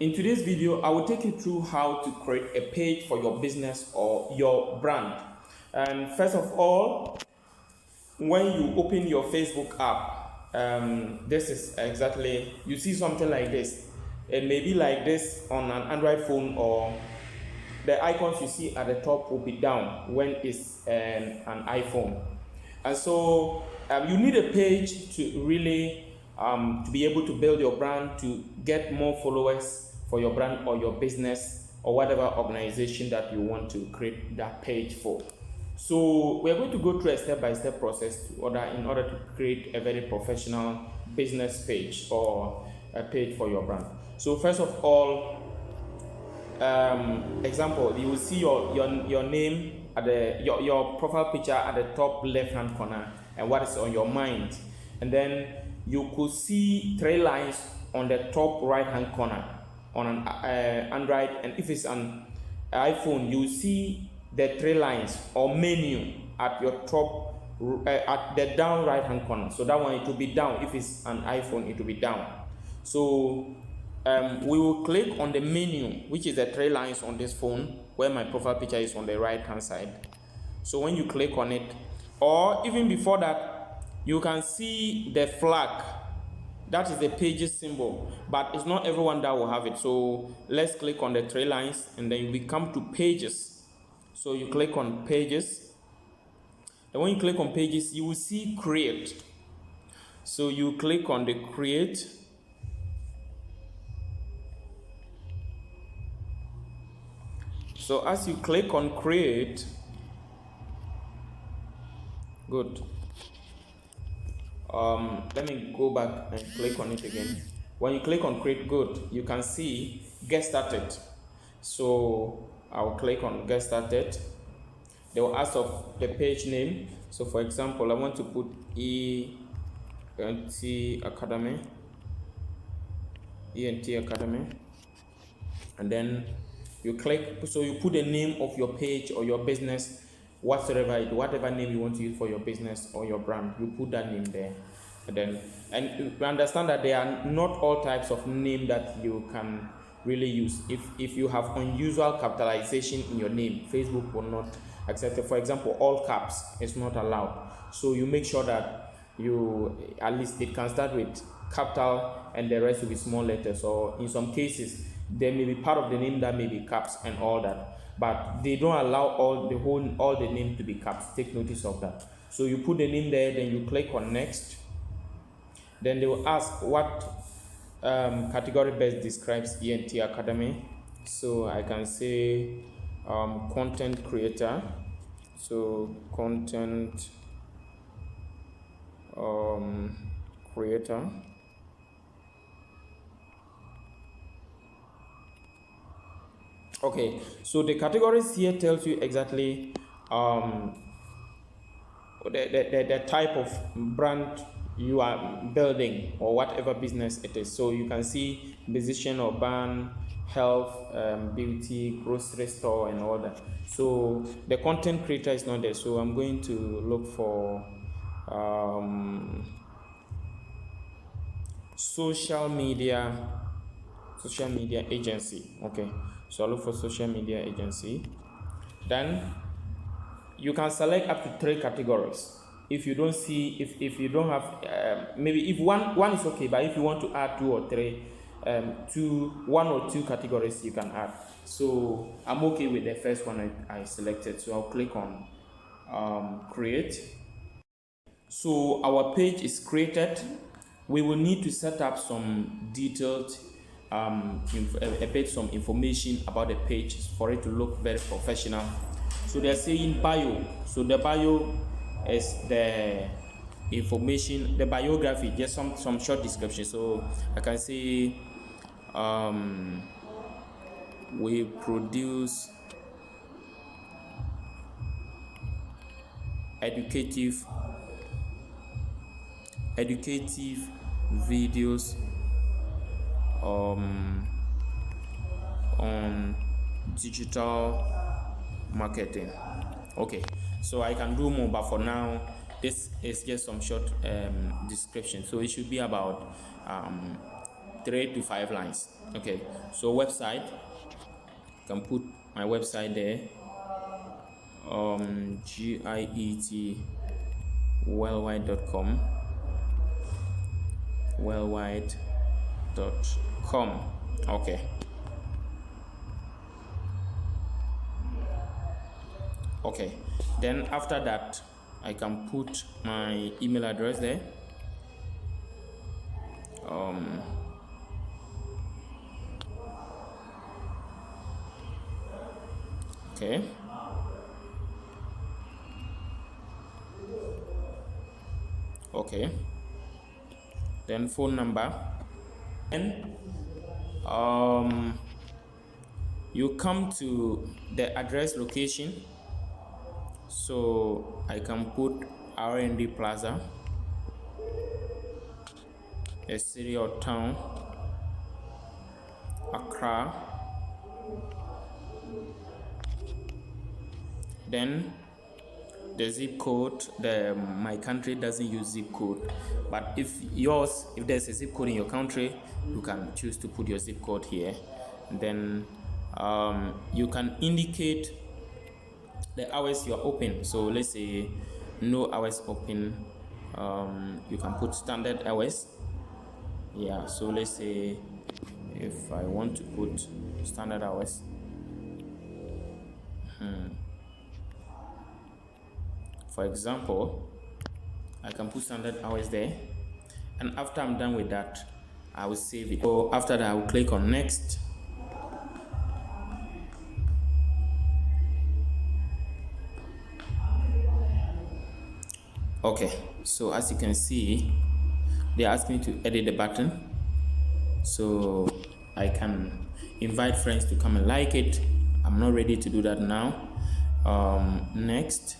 In today's video, I will take you through how to create a page for your business or your brand. And first of all, when you open your Facebook app, this is exactly, you see something like this. It may be like this on an Android phone, or the icons you see at the top will be down when it's an iPhone. And so you need a page to really to be able to build your brand, to get more followers for your brand or your business or whatever organization that you want to create that page for. So we are going to go through a step-by-step process in order to create a very professional business page or a page for your brand. So first of all, example, you will see your name at your profile picture at the top left hand corner and what is on your mind, and then you could see 3 lines on the top right hand corner on an Android, and if it's an iPhone, you see the 3 lines or menu at your top at the down right hand corner. So that one, it will be down. If it's an iPhone, it will be down. So we will click on the menu, which is the 3 lines on this phone, where my profile picture is on the right hand side. So when you click on it, or even before that, you can see the flag. That is the pages symbol, but it's not everyone that will have it. So let's click on the 3 lines, and then we come to pages. So you click on pages, and when you click on pages, you will see create. So you click on the create. So as you click on create, good. Let me go back and click on it again. When you click on create, good, you can see get started. So I'll click on get started. They will ask of the page name. So for example, I want to put ENT Academy, and then you click. So you put the name of your page or your business, whatever name you want to use for your business or your brand, you put that name there. And you understand that there are not all types of name that you can really use. If you have unusual capitalization in your name, Facebook will not accept it. For example, all caps is not allowed. So you make sure that you, at least it can start with capital and the rest will be small letters, or in some cases there may be part of the name that may be caps and all that, but they don't allow all the name to be caps. Take notice of that. So you put the name there, then you click on next. Then they will ask what category best describes ENT Academy. So I can say content creator. So content creator. Okay, so the categories here tells you exactly the type of brand you are building or whatever business it is. So you can see musician, urban, health, beauty, grocery store, and all that. So the content creator is not there. So I'm going to look for social media agency. Okay, so I'll look for social media agency. Then you can select up to 3 categories. If you don't see, if you don't have, maybe if one is okay, but if you want to add 2 or 3, 1 or 2 categories you can add. So I'm okay with the first one I selected. So I'll click on create. So our page is created. We will need to set up some detailed some information about the page for it to look very professional. So they're saying bio. So the bio is the information, the biography, just some short description. So I can say we produce educative videos on digital marketing. Okay, so I can do more, but for now this is just some short description. So it should be about 3 to 5 lines. Okay, so website, can put my website there, GIET worldwide.com, worldwide.com. Okay, then after that I can put my email address there. Okay, then phone number, and you come to the address location, so I can put R&D Plaza, a city or town, Accra. Then the zip code, my country doesn't use zip code, but if there's a zip code in your country, you can choose to put your zip code here. Then you can indicate the hours you are open. So let's say no hours open, you can put standard hours. Yeah, so let's say if I want to put standard hours, for example, I can put standard hours there, and after I'm done with that, I will save it. So after that, I will click on next. Okay, so as you can see, they asked me to edit the button, so I can invite friends to come and like it. I'm not ready to do that now. Next,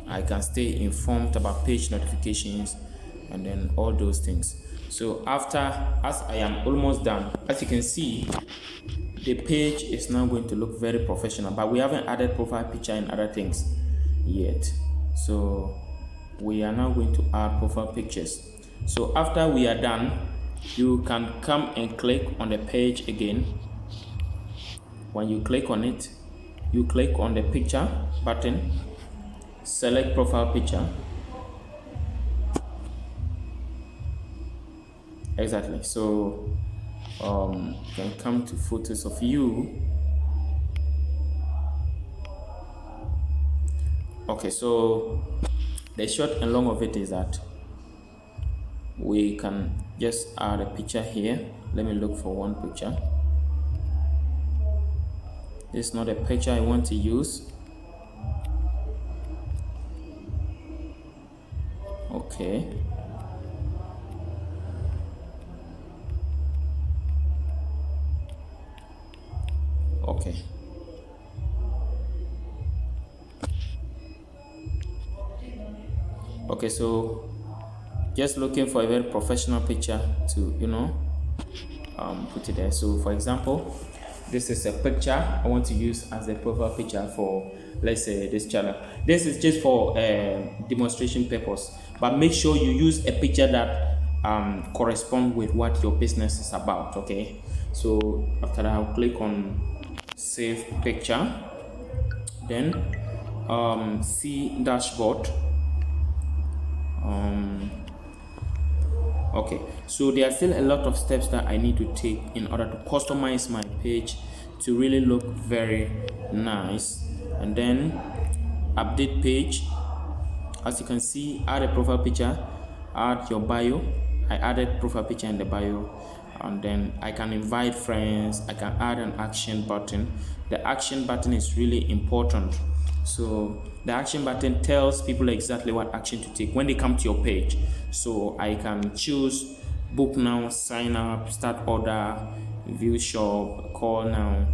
I can stay informed about page notifications and then all those things. So as I am almost done, as you can see, the page is now going to look very professional, but we haven't added profile picture and other things yet. So we are now going to add profile pictures. So after we are done, you can come and click on the page again. When you click on it, you click on the picture button, select profile picture. Exactly. So you can come to photos of you. Okay, so the short and long of it is that we can just add a picture here. Let me look for one picture. This is not a picture I want to use. Okay. Okay. Okay, so just looking for a very professional picture to, put it there. So for example, this is a picture I want to use as a profile picture for, let's say, this channel. This is just for demonstration purpose, but make sure you use a picture that correspond with what your business is about. Okay, so after that, I'll click on save picture, then see dashboard. Okay, so there are still a lot of steps that I need to take in order to customize my page to really look very nice. And then update page. As you can see, add a profile picture, add your bio. I added profile picture in the bio, and then I can invite friends. I can add an action button. The action button is really important. So the action button tells people exactly what action to take when they come to your page. So I can choose book now, sign up, start order, view shop, call now.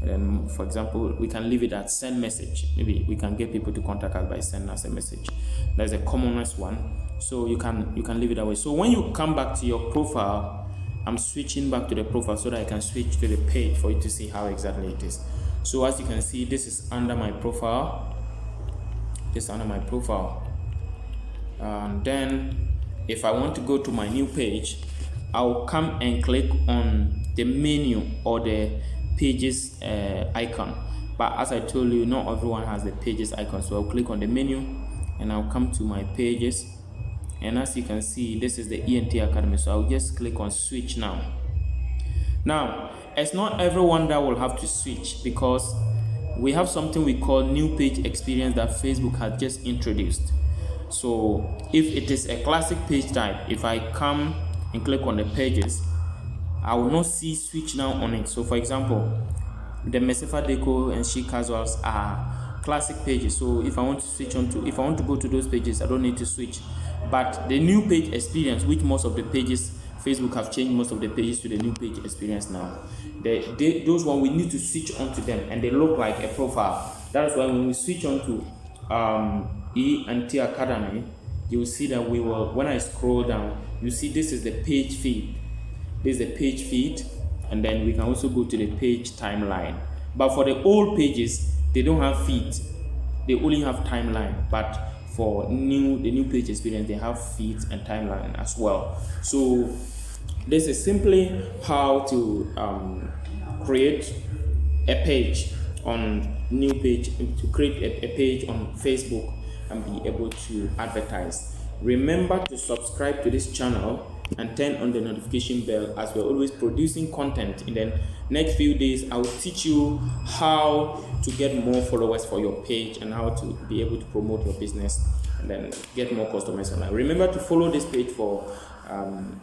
And for example, we can leave it at send message. Maybe we can get people to contact us by sending us a message. That's the commonest one. So you can leave it that way. So when you come back to your profile, I'm switching back to the profile so that I can switch to the page for you to see how exactly it is. So as you can see, this is under my profile. This is under my profile. And then if I want to go to my new page, I'll come and click on the menu or the pages icon. But as I told you, not everyone has the pages icon, so I'll click on the menu and I'll come to my pages. And as you can see, this is the ENT Academy, so I'll just click on switch now. Now, it's not everyone that will have to switch, because we have something we call new page experience that Facebook has just introduced. So if it is a classic page type, if I come and click on the pages, I will not see switch now on it. So for example, the Mesifa Deco and Chic Casuals are classic pages, so if I want to go to those pages, I don't need to switch. But the new page experience, which most of the pages, Facebook have changed most of the pages to the new page experience now. Those one we need to switch onto them, and they look like a profile. That's why when we switch on to ENT Academy, you will see that when I scroll down, you see this is the page feed. This is the page feed, and then we can also go to the page timeline. But for the old pages, they don't have feed, they only have timeline. But for the new page experience, they have feeds and timeline as well. So this is simply how to create a page on new page, to create a page on Facebook and be able to advertise. Remember to subscribe to this channel and turn on the notification bell, as we're always producing content. In the next few days, I will teach you how to get more followers for your page and how to be able to promote your business and then get more customers online. Remember to follow this page for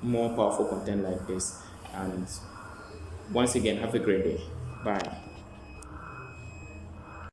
more powerful content like this. And once again, have a great day. Bye.